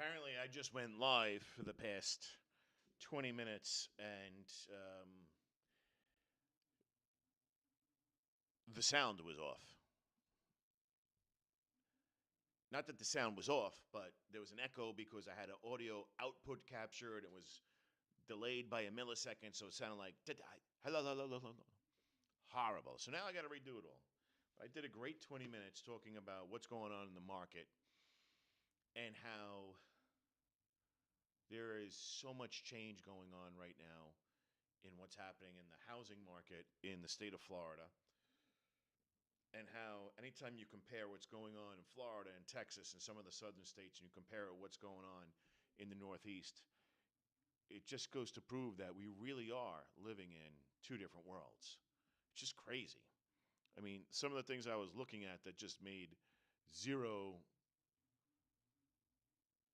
Apparently, I just went live for the past 20 minutes, and the sound was off. Not that the sound was off, but there was an echo because I had an audio output captured. It was delayed by a millisecond, so it sounded like hello, hello, hello, hello. Horrible. So now I got to redo it all. I did a great 20 minutes talking about what's going on in the market and how there is so much change going on right now in what's happening in the housing market in the state of Florida, and how anytime you compare what's going on in Florida and Texas and some of the southern states and you compare it with what's going on in the Northeast, it just goes to prove that we really are living in two different worlds. It's just crazy. I mean, some of the things I was looking at that just made zero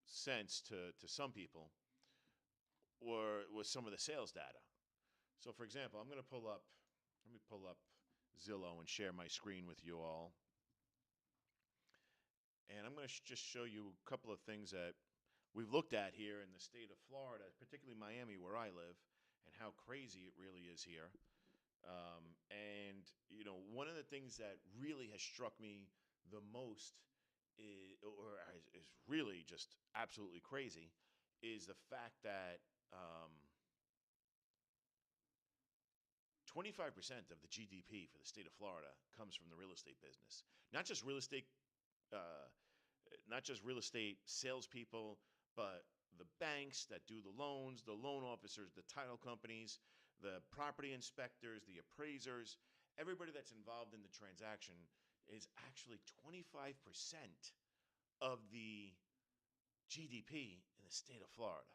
sense to some people was some of the sales data. So, for example, let me pull up Zillow and share my screen with you all. And I'm going to just show you a couple of things that we've looked at here in the state of Florida, particularly Miami, where I live, and how crazy it really is here. One of the things that really has struck me the most is really just absolutely crazy is the fact that 25% of the GDP for the state of Florida comes from the real estate business. Not just real estate, not just real estate salespeople, but the banks that do the loans, the loan officers, the title companies, the property inspectors, the appraisers, everybody that's involved in the transaction is actually 25% of the GDP in the state of Florida.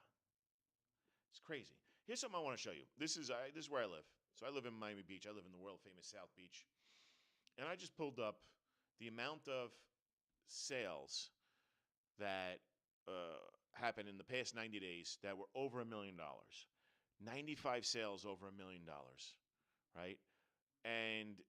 It's crazy. Here's something I want to show you. This is where I live. So I live in Miami Beach. I live in the world famous South Beach. And I just pulled up the amount of sales that happened in the past 90 days that were over $1 million. 95 sales over $1 million, right? And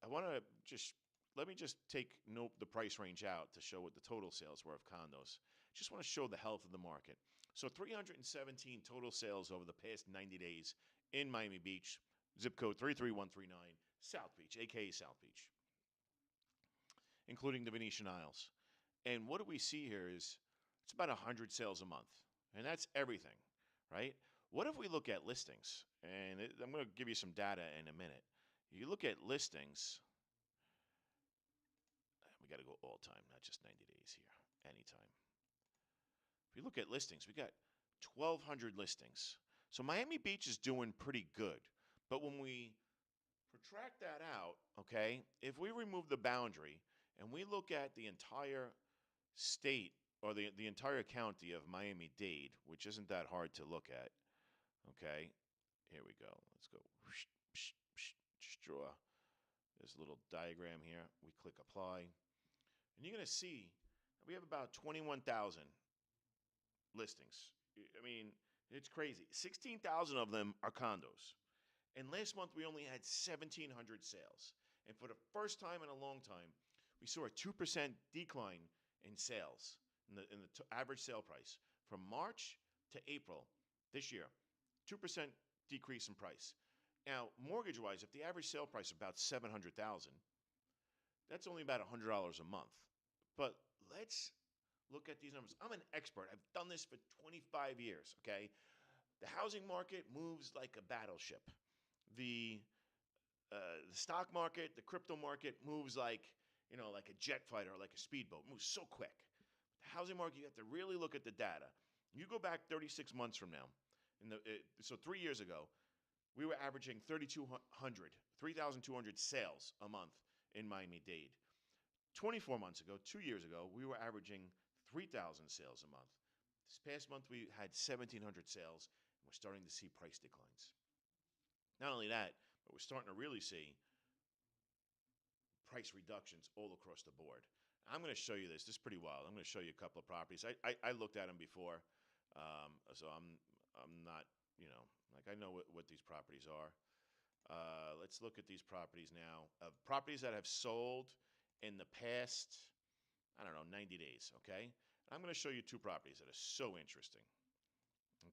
let me just take the price range out to show what the total sales were of condos. Just want to show the health of the market. So 317 total sales over the past 90 days in Miami Beach, zip code 33139, South Beach, aka South Beach, including the Venetian Isles. And what do we see here is it's about 100 sales a month, and that's everything, right? What if we look at listings? And I'm going to give you some data in a minute. You look at listings. We got to go all time, not just 90 days here, anytime. If you look at listings, we got 1,200 listings. So Miami Beach is doing pretty good. But when we protract that out, okay, if we remove the boundary and we look at the entire state or the entire county of Miami-Dade, which isn't that hard to look at, okay, here we go. Let's go. Just draw this little diagram here. We click apply. And you're going to see we have about 21,000 listings. I mean, it's crazy. 16,000 of them are condos. And last month we only had 1,700 sales. And for the first time in a long time, we saw a 2% decline in sales, in the average sale price. From March to April this year, 2% decrease in price. Now, mortgage-wise, if the average sale price is about $700,000, that's only about $100 a month. But let's look at these numbers. I'm an expert. I've done this for 25 years, okay? The housing market moves like a battleship. The stock market, the crypto market moves like a jet fighter or like a speedboat. It moves so quick. The housing market, you have to really look at the data. You go back 36 months from now, so 3 years ago, we were averaging 3,200 sales a month in Miami-Dade. 24 months ago, 2 years ago, we were averaging 3,000 sales a month. This past month, we had 1,700 sales, and we're starting to see price declines. Not only that, but we're starting to really see price reductions all across the board. I'm going to show you this. This is pretty wild. I'm going to show you a couple of properties. I looked at them before, so I'm not, I know what these properties are. Let's look at these properties now. Properties that have sold in the past, 90 days, okay? I'm going to show you two properties that are so interesting.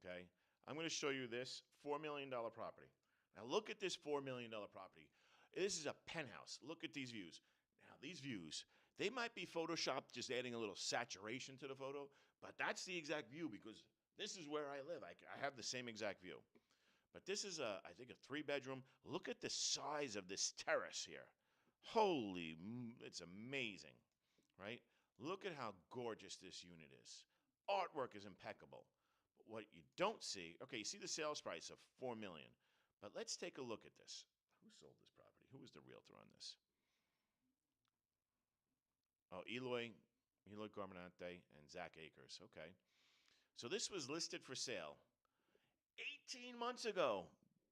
Okay? I'm going to show you this $4 million property. Now, look at this $4 million property. This is a penthouse. Look at these views. Now, these views, they might be photoshopped, just adding a little saturation to the photo, but that's the exact view because this is where I live. I have the same exact view. But this is, I think, a 3-bedroom. Look at the size of this terrace here. Holy, it's amazing, right? Look at how gorgeous this unit is. Artwork is impeccable. But what you don't see, okay, you see the sales price of $4 million. But let's take a look at this. Who sold this property? Who was the realtor on this? Oh, Eloy Garminante and Zach Akers. Okay. So this was listed for sale 18 months ago.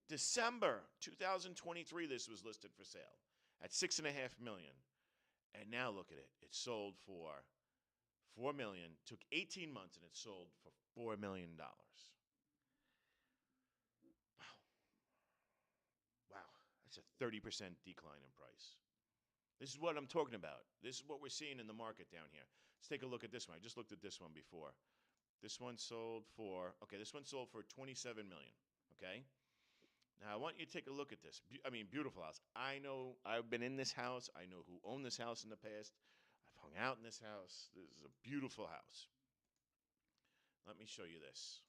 December 2023, this was listed for sale at $6.5 million. And now look at it. It sold for $4 million. Took 18 months and it sold for $4 million. Wow. Wow. That's a 30% decline in price. This is what I'm talking about. This is what we're seeing in the market down here. Let's take a look at this one. I just looked at this one before. This one sold for, okay, this one sold for $27 million, okay? Now, I want you to take a look at this. Beautiful house. I know, I've been in this house. I know who owned this house in the past. I've hung out in this house. This is a beautiful house. Let me show you this.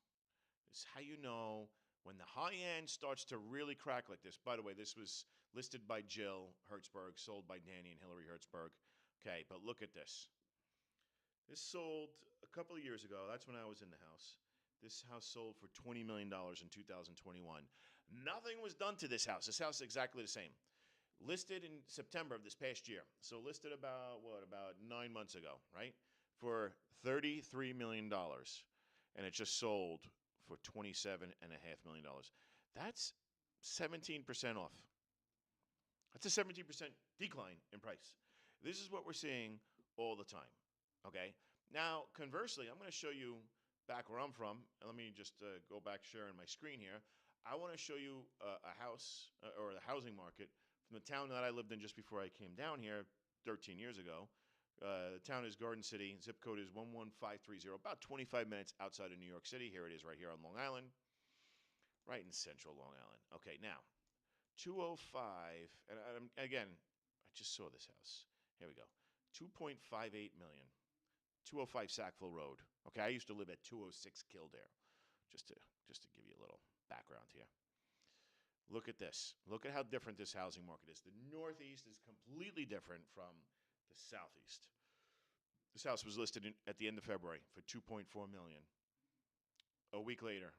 This is how you know when the high end starts to really crack like this. By the way, this was listed by Jill Hertzberg, sold by Danny and Hillary Hertzberg. Okay, but look at this. This sold a couple of years ago. That's when I was in the house. This house sold for $20 million in 2021. Nothing was done to this house. This house is exactly the same. Listed in September of this past year. So listed about 9 months ago, right? For $33 million. And it just sold for $27.5 million. That's 17% off. That's a 17% decline in price. This is what we're seeing all the time, okay? Now, conversely, I'm going to show you back where I'm from. And let me just go back sharing my screen here. I want to show you a house or the housing market from the town that I lived in just before I came down here 13 years ago. The town is Garden City. Zip code is 11530, about 25 minutes outside of New York City. Here it is right here on Long Island, right in central Long Island. Okay, now, 205, and again, I just saw this house. Here we go. 2.58 million. 205 Sackville Road. Okay, I used to live at 206 Kildare. Just to give you a little background here. Look at this. Look at how different this housing market is. The Northeast is completely different from the Southeast. This house was listed at the end of February for $2.4 million. A week later,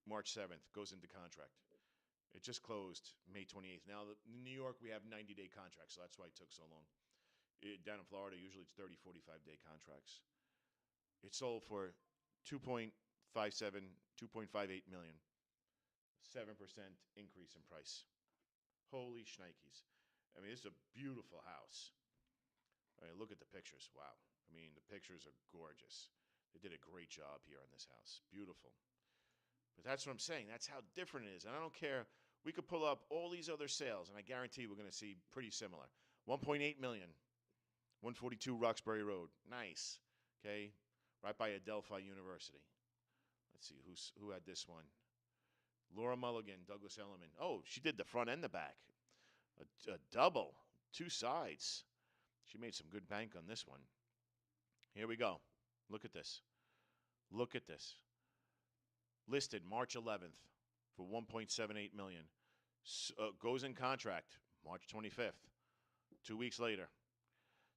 March 7th, goes into contract. It just closed May 28th. Now, in New York, we have 90-day contracts, so that's why it took so long. Down in Florida, usually it's 30, 45-day contracts. It sold for 2.58 million. 7% increase in price. Holy shnikes. I mean, this is a beautiful house. I mean, look at the pictures. Wow. I mean, the pictures are gorgeous. They did a great job here on this house. Beautiful. But that's what I'm saying. That's how different it is. And I don't care. We could pull up all these other sales, and I guarantee we're going to see pretty similar. 1.8 million. 142 Roxbury Road. Nice. Okay. Right by Adelphi University. Let's see who had this one. Laura Mulligan, Douglas Elliman. Oh, she did the front and the back. A double. 2 sides. She made some good bank on this one. Here we go. Look at this. Look at this. Listed March 11th for $1.78 million. Goes in contract March 25th. 2 weeks later.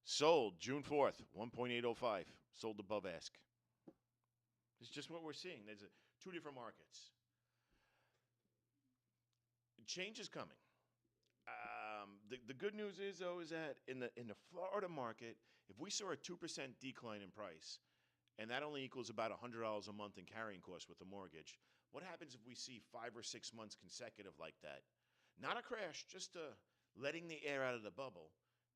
Sold June 4th, 1.805. Sold above ask. It's just what we're seeing. There's 2 different markets. Change is coming. The good news is, though, is that in the Florida market, if we saw a 2% decline in price, and that only equals about $100 a month in carrying costs with the mortgage, what happens if we see 5 or 6 months consecutive like that? Not a crash, just letting the air out of the bubble.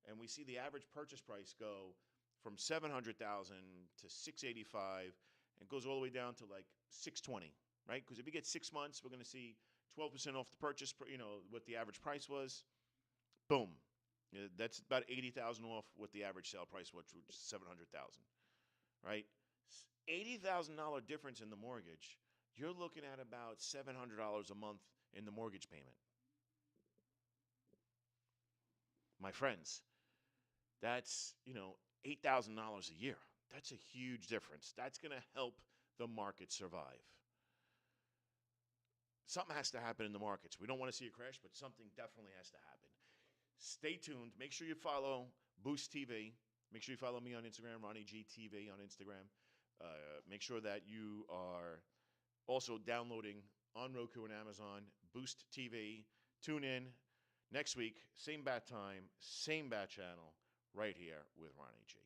And we see the average purchase price go from $700,000 to $685,000 and goes all the way down to like $620,000, right? Because if you get 6 months, we're going to see 12% off the purchase, what the average price was. Boom. That's about $80,000 off what the average sale price was, which is $700,000. right? $80,000 difference in the mortgage. You're looking at about $700 a month in the mortgage payment. My friends, that's, $8,000 a year. That's a huge difference. That's going to help the market survive. Something has to happen in the markets. We don't want to see a crash, but something definitely has to happen. Stay tuned. Make sure you follow Boost TV. Make sure you follow me on Instagram, Ronnie G TV on Instagram. Make sure that you are also downloading on Roku and Amazon, Boost TV. Tune in next week, same bat time, same bat channel, right here with Ronnie G.